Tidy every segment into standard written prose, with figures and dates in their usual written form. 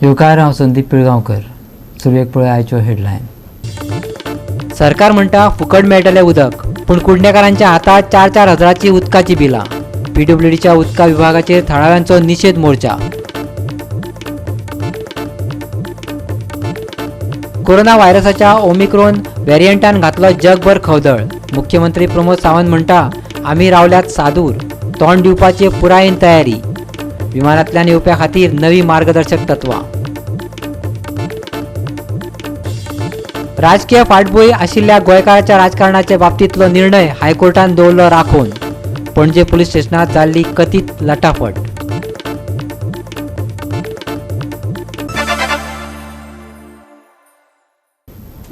येवकार हांव संदीप पिळगांवकर. सुरवेक पळय आयच्यो हेडलायन. सरकार म्हणटा फुकट मेळटलें उदक, पूण कुडणेकारांच्या हातांत 4-4 हजाराची उदकाची बिलां. PWDच्या उदका विभागाचेर थळाव्यांचो निशेध मोर्चा. कोरोना व्हायरसाच्या ओमिक्रॉन व्हेरियंटान घातलो जगभर खवदळ. मुख्यमंत्री प्रमोद सावंत म्हणटा आमी रावल्यात सादूर, तोंड दिवपाची पुरायेन तयारी. विमानांतल्यान येवप्या खातीर नवी मार्गदर्शक तत्वां. राजकीय फाटभूंय आशिल्ल्या गोंयकाराच्या राजकारणाच्या बाबतींतलो निर्णय हायकोर्टान दवरलो राखून. पणजे पुलीस स्टेशनात जाल्ली कथीत लटाफट.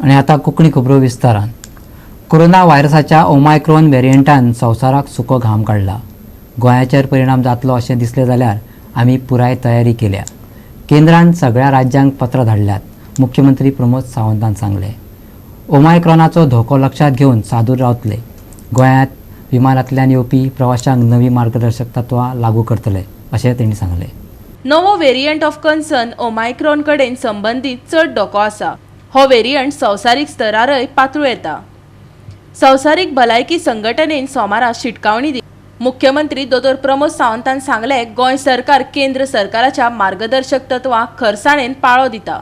आनी आतां कोंकणी खबरो विस्तारान. कोरोना व्हायरसाच्या ओमायक्रॉन व्हेरियंटान संवसाराक सुको घाम काडला. गोंयाचेर परिणाम जातलो अशें दिसलें जाल्यार आमी पुराय तयारी केल्या. केंद्रान सगळ्या राज्यांक पत्र धाडल्यात. मुख्यमंत्री प्रमोद सावंतान सांगलें. ओमायक्रॉनाचो धोको लक्षात घेवन सादूर रावतले. गोंयांत विमानांतल्यान येवपी प्रवाशांक नवी मार्गदर्शक तत्वां लागू करतले अशें तांणी सांगलें. नवो व्हेरियंट ऑफ कन्सर्न ओमायक्रॉन कडेन संबंदीत चड धोको आसा. हो व्हेरियंट संवसारीक स्तरारय पातळूं येता. संवसारीक भलायकी संघटनेन सोमारा शिटकावणी दिली. मुख्यमंत्री दोतोर प्रमोद सावंतान सांगले गोंय सरकार केंद्र सरकाराच्या मार्गदर्शक तत्वां खरसाणेन पाळो दिता.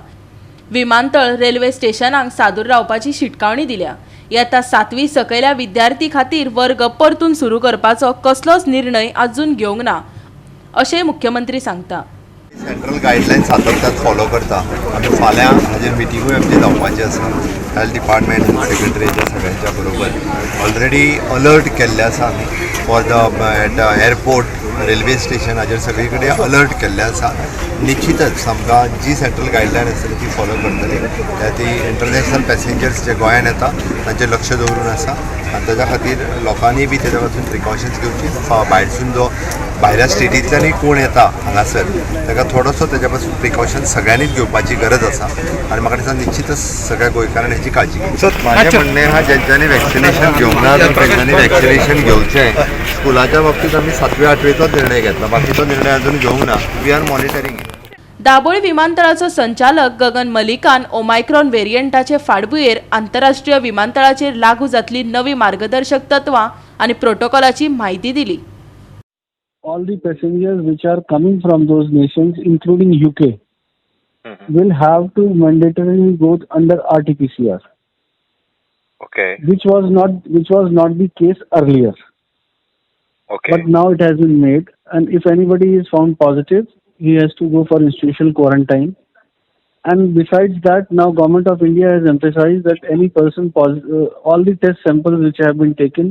विमानतळ रेल्वे स्टेशनांक सादूर रावपाची शिटकावणी दिल्या. येता 7वी सकयल्या विद्यार्थी खातीर वर्ग परतून सुरू करपाचो कसलोच निर्णय अजून घेवंक ना अशें मुख्यमंत्री सांगता. सेंट्रल गायडलायन्स सातत्यान फॉलो करता. आमी फाल्यां हाजेर मिटिंगूय आमची जावपाची आसा. हेल्थ डिपार्टमेंट सेक्रेटरीच्या सगळ्यांच्या बरोबर ऑलरेडी अलर्ट केल्ले आसा आमी for the airport railway station. हाजेर सगळे कडेन अलर्ट केल्ले आसा. निश्चितच आमकां जी सेंट्रल गायडलायन आसतली ती फॉलो करतली. ती इंटरनॅशनल पॅसेंजर्स जे गोंयांत येता तांचेर लक्ष दवरून आसा आनी ताच्या खातीर लोकांनी बी तेच्या पासून प्रिकॉशन्स घेवची. भायरसून जो भायल्या स्टेटींतल्यानूय कोण येता हांगासर ताका थोडोसो तेच्या पासून प्रिकॉशन्स सगळ्यांनीच घेवपाची गरज आसा आनी म्हाका दिसता निश्चितच सगळ्या गोंयकारांनी हेची काळजी घेवची. म्हाजें म्हणणें हा ज्यांच्यांनी वॅक्सिनेशन घेवंक ना तांच्यांनी वॅक्सिनेशन घेवचें. स्कुलाच्या बाबतींत आमी 7वी-8वीचोच निर्णय घेतला. बाकीचो निर्णय अजून घेवंक ना. We are monitoring. दाबोळी विमानतळाचो संचालक गगन मलिकान ओमायक्रॉन व्हेरियंटाचे फाटभुंयेर आंतरराष्ट्रीय विमानतळाचेर लागू जातली नवी मार्गदर्शक तत्वां आनी प्रोटोकॉलाची म्हायती दिली. All the passengers which are coming from those nations, including UK, will have to mandatorily go under RT-PCR. Okay. Which was not the case earlier. Okay. But now it has been made, and if anybody is found positive, he has to go for institutional quarantine. And besides that, now Government of India has emphasized that any person all the test samples which have been taken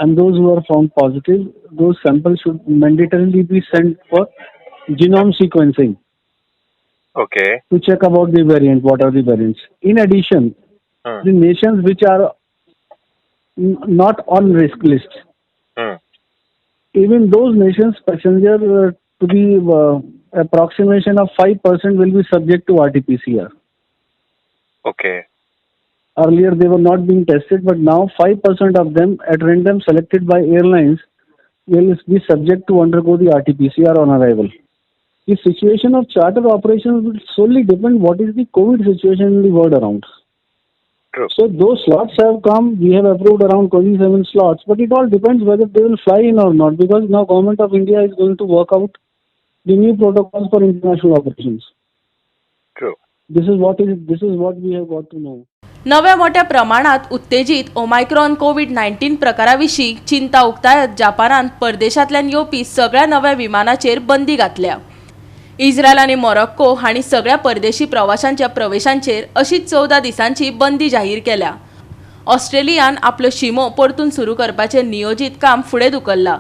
and those who are found positive, those samples should mandatorily be sent for genome sequencing. Okay. To check about the variant, what are the variants. In addition, the nations which are not on risk list, even those nations passenger to the approximation of 5% will be subject to RT-PCR. Okay. Earlier they were not being tested, but now 5% of them at random selected by airlines will be subject to undergo the RT-PCR on arrival. The situation of charter operations will solely depend what is the COVID situation in the world around. True. So those slots have come. We have approved around 27 slots, but it all depends whether they will fly in or not, because now Government of India is going to work out the new protocols for international operations. True. This is what we have got to know. नव्या मोठ्या प्रमाणात उत्तेजित Omicron कोविड-19 प्रकाराविशीं चिंता उक्तायत जपानांत परदेशांतल्यान येवपी सगळ्या नव्या विमानांचेर बंदी घातल्या. इस्रायल आनी मोरक्को हांणी सगळ्या परदेशी प्रवाशांच्या प्रवेशांचेर अशीच 14 दिसांची बंदी जाहीर केल्या. ऑस्ट्रेलियान आपल्यो शिमो परतून सुरू करपाचें नियोजीत काम फुडें धुकल्ला,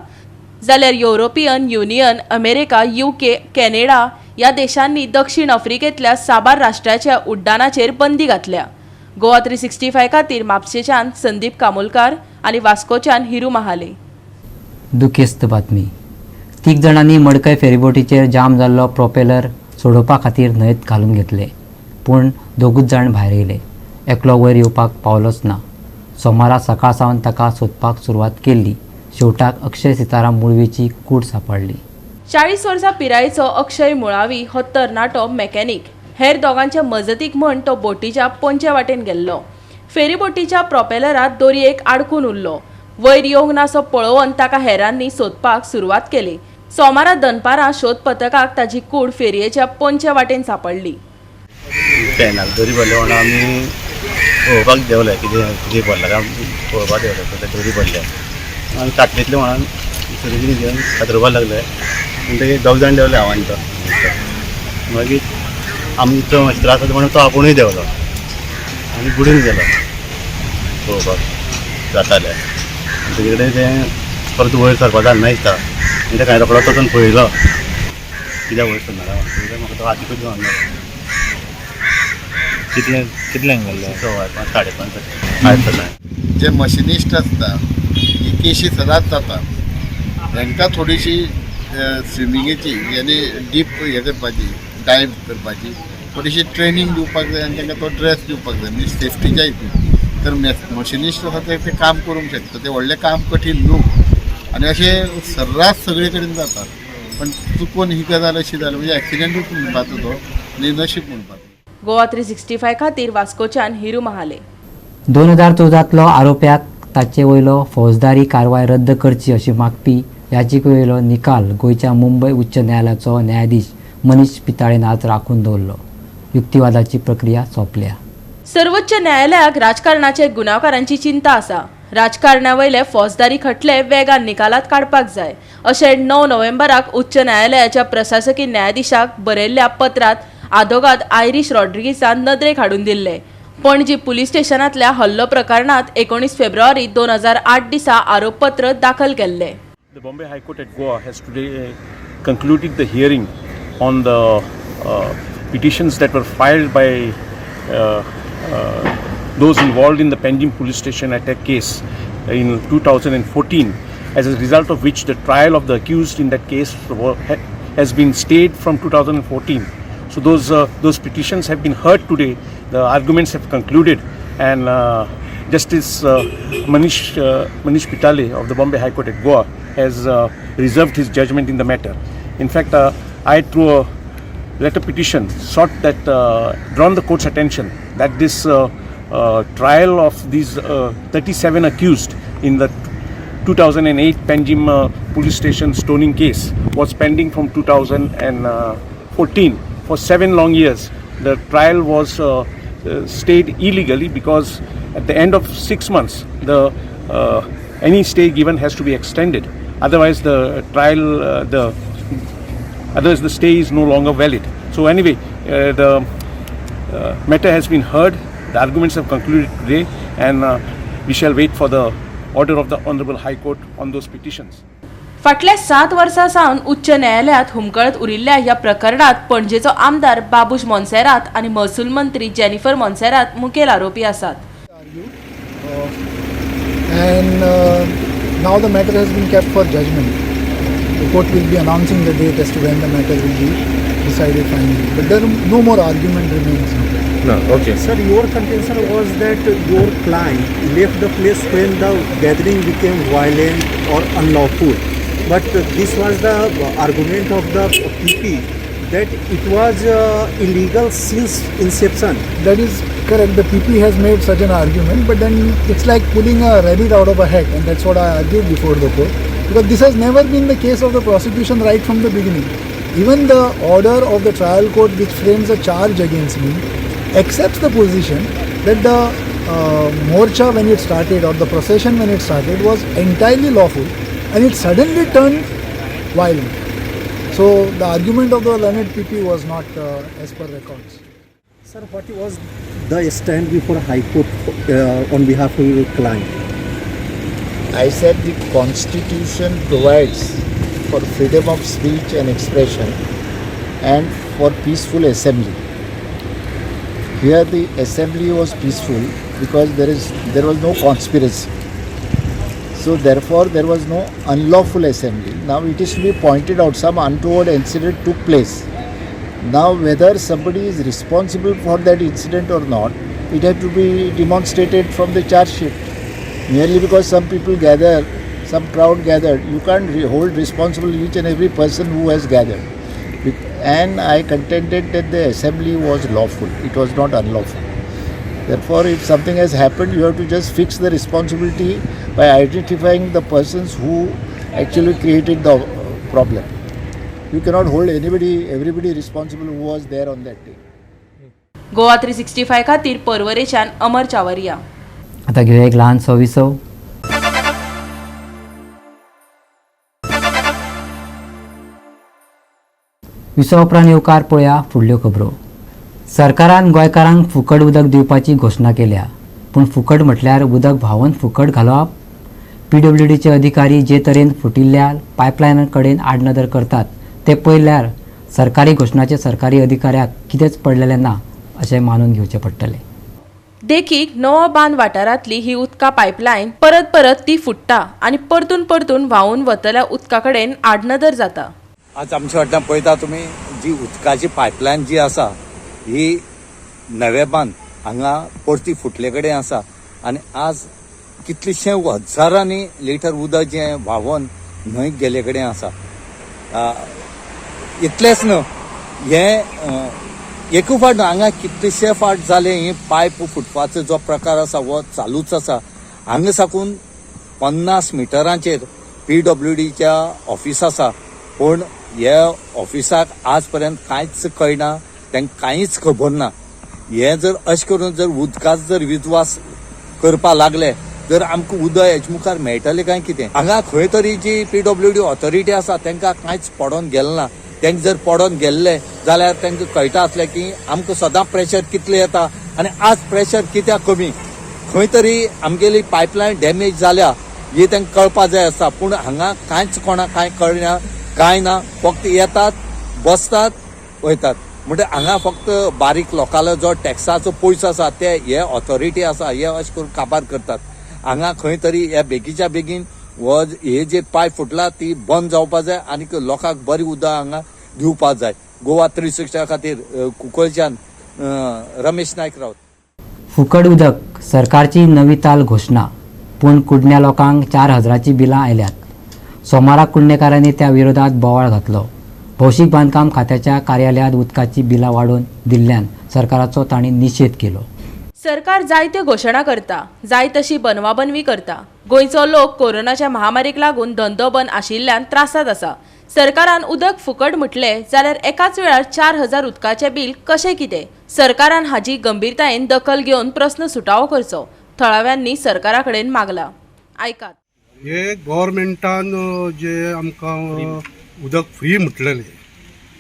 जाल्यार European union, America, UK, Canada ह्या देशांनी दक्षिण आफ्रिकेंतल्या साबार राष्ट्राच्या उड्डाणाचेर बंदी घातल्या. गोवा 365 खातीर म्हापशेच्यान संदीप कामोलकार आनी वास्कोच्यान हिरू महाले. दुखेस्त बातमी. 3 जाणांनी मडकय फेरीबोटीचेर जाम जाल्लो प्रोपेलर सोडोवपा खातीर न्हंयेत घालून घेतले, पूण 2 जाण भायर येयले. एकलो वयर येवपाक पावलोच ना. सोमारा सकाळ सावन ताका सोदपाक सुरवात केल्ली. शेवटाक अक्षय सिताराम मुळवीची कूड सापडली. 40 वर्सां पिरायेचो अक्षय मुळावी हो तरणाटो मेकॅनिक हेर दोगांच्या मजतीक म्हण तो बोटीच्या पोंचे वाटेन गेल्लो. फेरी बोटीच्या प्रोपेलरात दोरयेक आडकून उरलो. वयर येवंक ना सो पळोवन ताका हेरांनी सोदपाक सुरवात केली. सोमारा दनपारां शोध पथकाक ताची कूड फेरयेच्या पोंचे वाटेन सांपडली. पेनाक दोरी भरले म्हणून आमी पळोवपाक देवले कितें कितें भरला काय पळोवपाक देवले तर दोरी भरले आनी ताटलेतले म्हणून दोरी घेवन हातरपाक लागले म्हणटकीर दोग जाण देवले हांव आनी तो मागीर आमचो मातसो त्रास जाता म्हणून तो आपुणूय देवलो आनी बुडून गेलो पळोवपाक जातालें तेजे कडेन तें परत वयर सरपा जालें ना दिसता आनी तें कांय रोखडो वचून पळयलो कित्याक वयर सरना म्हाका तो हातीकूच घेवन कितल्यांक गेल्ले 5:30 आयज जे मशिनिस्ट आसता ही केशी सदांच जाता तांकां थोडीशी स्विमींगेची यानी डीप हे करपाची डायव करपाची थोडीशी ट्रेनींग दिवपाक जाय आनी तांकां तो ड्रेस दिवपाक जाय म्हणजे सेफ्टीच्या हितून तर मशिनिस्ट आसा ते काम करूंक शकता ते व्हडलें काम कठीण न्हू आनी अशें सर्रास सगळे कडेन जाता पण चुकून ही गजाल अशी जाली म्हणजे एक्सिडेंटूच म्हणपाचो तो आनी नशीब म्हणपाचो. गोवा 365 खातीर वास्कोच्यान हिरू महाले. 2014 आरोप्याक ताचे वयलो फौजदारी कारवाय रद्द करची अशी मागपी याचिकेवयलो निकाल गोंयच्या मुंबय उच्च न्यायालयाचो न्यायाधीश मनीष पिताळेन आज राखून दवरलो. युक्तिवादाची प्रक्रिया सोंपल्या. सर्वोच्च न्यायालयाक राजकारणाचे गुन्यांवकारांची चिंता आसा. राजकारण्यावयले फौजदारी खटले वेगान निकालात काडपाक जाय अशें 9 नोव्हेंबराक उच्च न्यायालयाच्या प्रशासकीय न्यायाधीशाक बरयल्ल्या पत्रांत आदोगाद आयरिश रॉड्रिगीसान नदरेक हाडून दिल्ले. पणजी पुलीस स्टेशनांतल्या हल्लो प्रकरणात 19 फेब्रुवारी 2008 दिसा आरोपपत्र दाखल केल्ले. The Bombay High Court at Goa has today concluded the hearing on the petitions that were filed by those involved in the Panjim police station attack case in 2014, as a result of which the trial of the accused in that case has been stayed from 2014. So those petitions have been heard today. The arguments have concluded, and Justice Manish Pitale of the Bombay High Court at Goa has reserved his judgment in the matter. In fact, I through a letter petition sought that drawn the court's attention that this trial of these 37 accused in the 2008 Panjim police station stoning case was pending from 2014 for 7 long years. The trial was stayed illegally because at the end of 6 months any stay given has to be extended. Otherwise the trial otherwise the stay is no longer valid. So anyway, the matter has been heard. The arguments have concluded today, and we shall wait for the order of the Honorable High Court on those petitions. फाटल्या 7 वर्सां सावन उच्च न्यायालयात हुमकळत उरिल्ल्या ह्या प्रकरणात पणजेचो आमदार बाबूश मोन्सेरात आणि महसूल मंत्री जेनिफर मोन्सेरात मुखेल आरोपी आसात. And now the matter has been kept for judgment. The court will be announcing the date as to when the matter will be decided finally. But there no more argument remains now. No, okay. Sir, your contention was that your client left the place when the gathering became violent or unlawful. But this was the argument of the PP that it was illegal since inception. That is correct. The PP has made such an argument, but then it's like pulling a rabbit out of a hat, and that's what I argued before the court. Because this has never been the case of the prosecution right from the beginning. Even the order of the trial court which frames a charge against me accepts the position that the morcha when it started or the procession when it started was entirely lawful and it suddenly turned violent. So the argument of the learned PP was not as per records. Sir, what was the stand before High Court on behalf of your client? I said the Constitution provides for freedom of speech and expression and for peaceful assembly. Here the assembly was peaceful because there was no conspiracy. So therefore there was no unlawful assembly. Now it is to be pointed out some untoward incident took place. Now whether somebody is responsible for that incident or not, it had to be demonstrated from the charge sheet. Merely because some people gather some crowd gathered, you can't hold responsible each and every person who has gathered. And I contended that the assembly was lawful, it was not unlawful. Therefore, if something has happened, you have to just fix the responsibility by identifying the persons who actually created the problem. You cannot hold everybody responsible who was there on that day. Goa 365 खातीर परवरेच्यान अमर चावरिया. आता घेऊया एक लहान सविसव. विसव उपरांत येवकार पळया फुडल्यो खबरो. सरकारान गोंयकारांक फुकट उदक दिवपाची घोशणा केल्या, पूण फुकट म्हटल्यार उदक व्हांवून फुकट घालप. PWDचे अधिकारी जे तरेन फुटिल्ल्या पायपलायना कडेन आडनदर करतात ते पळयल्यार सरकारी घोशणाचे सरकारी अधिकाऱ्याक कितेंच पडलेलें ना अशें मानून घेवचें पडटलें. देखीक नवो बांद वाठारांतली ही उदका पायपलायन परत ती फुट्टा आनी परतून व्हांवून वतल्या उदका कडेन आडनदर जाता. आज आमच्या वाठारांत पळयता तुमी जी उदकाची पायपलायन जी आसा ही नवे बांद हांगा परती फुटले कडेन आसा आनी आज कितलेशे हजारांनी लिटर उदक जें व्हांवून न्हंयक गेले कडेन आसा. इतलेंच न्हय, हें एकू फावट हांगा कितलेशे फावट जाले ही पायप फुटपाचो जो प्रकार आसा हो चालूच आसा. हांगा साकून 50 मिटरांचेर PWDच्या ऑफिस आसा, पूण ह्या ऑफिसाक आज पर्यंत कांयच कळना, तांकां कांयच खबर ना. हे जर अशें करून जर उदकाचो जर विद्वास करपा लागले जर आमकां उदक हेचे मुखार मेळटलें काय कितें. हांगा खंय तरी जी PWD ऑथॉरिटी आसा तांकां कांयच पडोन गेलें ना. तांकां जर पडोन गेल्ले जाल्यार तांकां कळटा आसलें की आमकां सदां प्रेशर कितलें येता आनी आज प्रेशर कित्याक कमी. खंय तरी आमगेली पायपलायन डॅमेज जाल्या ही तांकां कळपा जाय आसता, पूण हांगा कांयच कोणाक कांय कळना, कांय ना. फक्त येतात, बसतात, वयतात. म्हणजे हांगा फक्त बारीक लोकांलो जो टॅक्साचो पयसो आसा ते हे ऑथॉरिटी आसा हे अशें करून काबार करतात. हांगा खंय तरी ह्या बेगीच्या बेगीन हे जे पायप फुटला ती बंद जावपा जाय आनी लोकांक बरी उदक हांगा दिवपा जाय. गोवा 360 खातीर कुंकळच्यान रमेश नायक रावत. फुकट उदक सरकारची नवी ताल घोशणा, पूण कुडण्या लोकांक 4000ची बिलां आयल्यात. सोमाराक कुडणेकारांनी त्या विरोधात बोवाळ घातलो. भौशीक बांदकाम खात्याच्या कार्यालयात उदकाची बिलां वाडोवन दिल्ल्यान सरकाराचो तांणी निशेध केलो. सरकार जायत्यो घोशणा करता, जाय तशी बनवाबनवी करता. गोंयचो लोक कोरोनाच्या महामारीक लागून धंदो बंद आशिल्ल्यान त्रासात आसा. सरकारान उदक फुकट म्हटले जाल्यार एकाच वेळार 4000 उदकाचें बील कशें कितें. सरकारान हाजी गंभीरतायेन दखल घेवन प्रस्न सुटावो करचो थळाव्यांनी सरकारा कडेन मागला. आयकात. हे गव्हर्मेंटान जे आमकां उदक फ्री म्हटलेलें,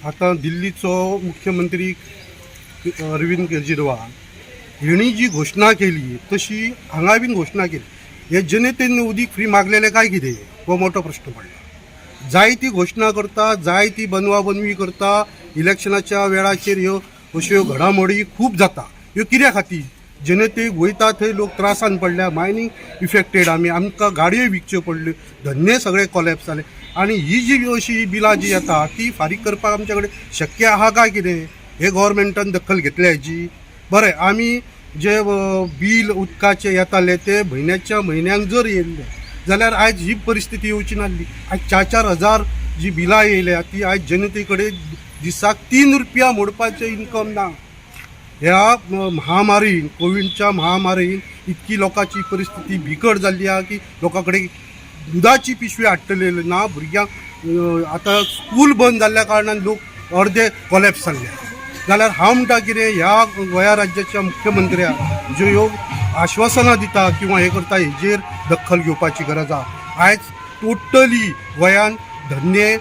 आतां दिल्लीचो मुख्यमंत्री अरविंद केजरीवाल हिणी जी घोशणा केली तशी हांगा बीन घोशणा केली. हे जनतेन उदीक फ्री मागलेलें काय कितें हो मोठो प्रश्न पडला. जाय ती घोशणा करता, जाय ती बनवाबनवी करता. इलेक्शनाच्या वेळाचेर ह्यो अश्यो घडामोडी खूब जाता. ह्यो कित्या खातीर जनतेक वयता थंय लोक त्रासान पडल्या, मायनींग इफेक्टेड, आमकां गाडयो विकच्यो पडल्यो, धंदे सगळे कॉलेप्स जाले. आनी ही जी अशी बिलां जी येता ती फारीक करपाक आमच्या कडेन शक्य आहा काय कितें. हे गव्हर्मेंटान दखल घेतल्या हेची. बरें, आमी जे बील उदकाचे येताले ते म्हयन्याक जर येयल्ले जाल्यार आयज ही परिस्थिती येवची नासली. आयज 4,000 जी बिलां येयल्या ती आयज जनते कडेन दिसाक 3 रुपया मोडपाचें इन्कम ना. ह्या महामारीन, कोविडच्या महामारीन इतकी लोकांची परिस्थिती बिकट जाल्ली आहा की लोकां कडेन दुधाची पिशवी हाडटले ना. भुरग्यांक आतां स्कूल बंद जाल्ल्या कारणान लोक अर्दे कॉलेप्स जाल्ले. जाल्यार हांव म्हणटा कितें, ह्या गोंया राज्याच्या मुख्यमंत्र्याक ज्यो ह्यो आश्वासनां दिता किंवा हे करता हेजेर दखल घेवपाची गरज आहा. आयज टोटली गोंयान धंदे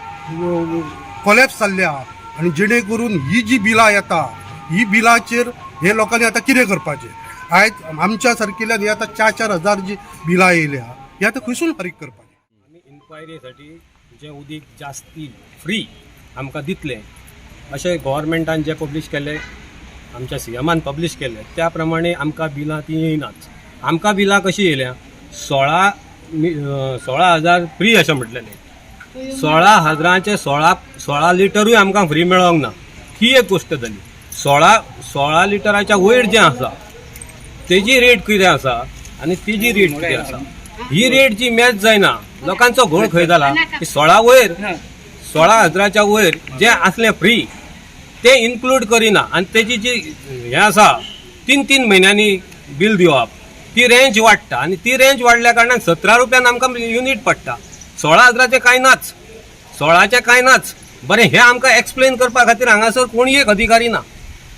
कॉलेप्स जाल्ले आहा आनी जेणे करून ही जी बिलां येता ही बिलाचेर हे लोकांनी आतां कितें करपाचें. आयज आमच्या सारकेल्यान हे आतां 4,000 जी बिलां येयल्या हे आतां खंयसून फारीक करपाचें. आमी इन्क्वायरीसाठी जे उदीक जास्ती फ्री आमकां दितले अशें गव्हर्मेंटान जे पब्लीश केले, आमच्या CMान पब्लीश केले त्या प्रमाणे आमकां बिलां ती येयनाच. आमकां बिलां कशी येयल्या 16,000 फ्री अशें म्हटलेलें. 16,000चे 16 लिटरूय आमकां फ्री मेळोंक ना. ही एक गोश्ट जाली. 16 लिटराच्या वयर जें आसा तेजी रेट कितें आसा आनी तेजी रेट कितें आसा, ही रेट जी मॅच जायना लोकांचो घोळ खंय जाला की 16,000च्या वयर जे असले फ्री ते इन्क्लूड करिना आणि त्याची जी हे आसा 3 महिन्यांनी बिल दिवप ती रेंज वाडटा आणि ती रेंज वाडल्या कारणान 17 रुपयान आमकां युनिट पडटा. 16,000चे कांय नाच, 16चे कांय नाच. बरें हे आमकां एक्सप्लेन करपा खातीर हांगासर कोणी एक अधिकारी ना.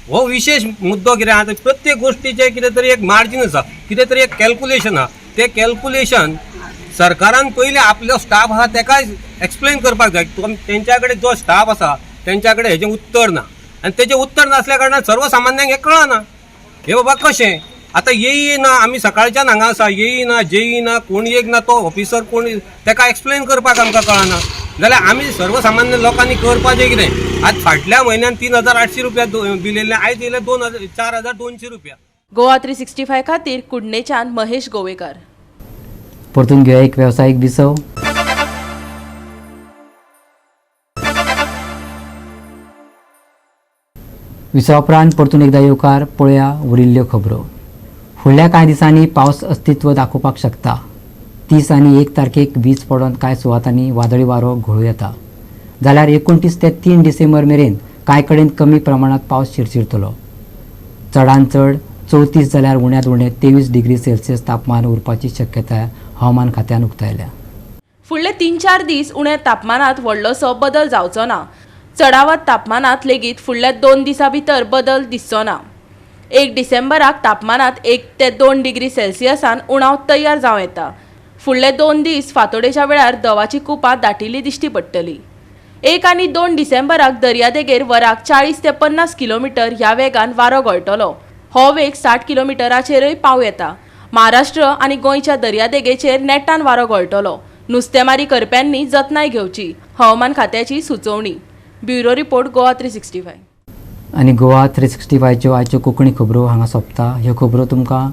हो विशेष मुद्दो कितें आहा प्रत्येक गोष्टीचे कितें तरी एक मार्जीन आसा, कितें तरी एक कॅल्क्युलेशन आहा. ते कॅल्क्युलेशन सरकारान पयलीं आपलो स्टाफ आहा ताका एक्सप्लेन करपाक जाय. तेंच्या कडेन जो स्टाफ आसा तेंच्या कडेन हेजें उत्तर ना आनी तेजें उत्तर नासल्या कारणान सर्वसामान्यांक हें कळना. हे बाबा कशें आतां येई ना, आमी सकाळच्यान हांगा आसा, येई ना, जेई ना, कोण एक ना, तो ऑफिसर कोण ताका एक्सप्लेन करपाक आमकां कळना. जाल्यार आमी सर्वसामान्य लोकांनी करपाचें कितें? आज फाटल्या म्हयन्यान 3,800 रुपया बिल येयलें, आयज येयलें 4,200 रुपया. गोवा 365 खातीर कुडणेच्यान महेश गोवेकर. परतून घेऊया एक व्यावसायिक विसव. विसवा उपरांत परतून एकदा येवकार पळोवया उरिल्ल्यो खबरो. फुडल्या कांय दिसांनी पावस अस्तित्व दाखोवपाक शकता. 30 आनी 1 तारखेक वीज पडोवन कांय सुवातांनी वादळी वारो घोळूं येता. जाल्यार 29 ते 3 डिसेंबर मेरेन कांय कडेन कमी प्रमाणात पावस शिरशिरतलो. चडांत चड 34 जाल्यार उण्यांत उणें 23 डिग्री सेल्सियस तापमान उरपाची शक्यताय हवामान खात्यान उक्तायल्या. फुडले 3-4 दीस उण्या तापमानात व्हडलोसो बदल जावचो ना. चडावत तापमानात लेगीत फुडल्या 2 दिसां भितर बदल दिसचो ना. 1 डिसेंबराक तापमानात 1 ते 2 डिग्री सेल्सियसान उणाव तयार जावं येता. फुडले 2 दीस फांतोडेच्या वेळार दवाची कुपां दाटिल्ली दिश्टी पडटली. 1 आनी 2 डिसेंबराक दर्यादेगेर वराक 40 ते 50 किलोमीटर ह्या वेगान वारो गळटलो. हो वेग 60 किलोमीटराचेरय पाव येता. महाराष्ट्र आनी गोंयच्या दर्यादेगेचेर नेटान वारो गळटलो. नुस्तेमारी करप्यांनी जतनाय घेवची, हवामान खात्याची सुचोवणी. Bureau report Goa 365. आनी गोवा 365च्यो आयच्यो कोंकणी खबरो हांगा सोंपता. ह्यो खबरो तुमकां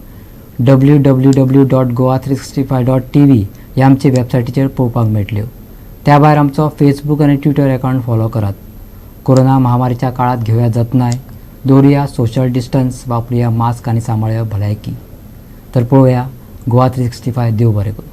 www.goa365.tv ह्या आमचे वेबसायटीचेर पळोवपाक मेळटल्यो. त्या भायर आमचो फेसबूक आनी ट्विटर अकावंट फॉलो करात. कोरोना महामारीच्या काळात घेवया जतनाय, दवरुया सोशल डिस्टन्स, वापरुया मास्क आनी सांबाळुया भलायकी. तर पळोवया गोवा 365. देव बरें करूं.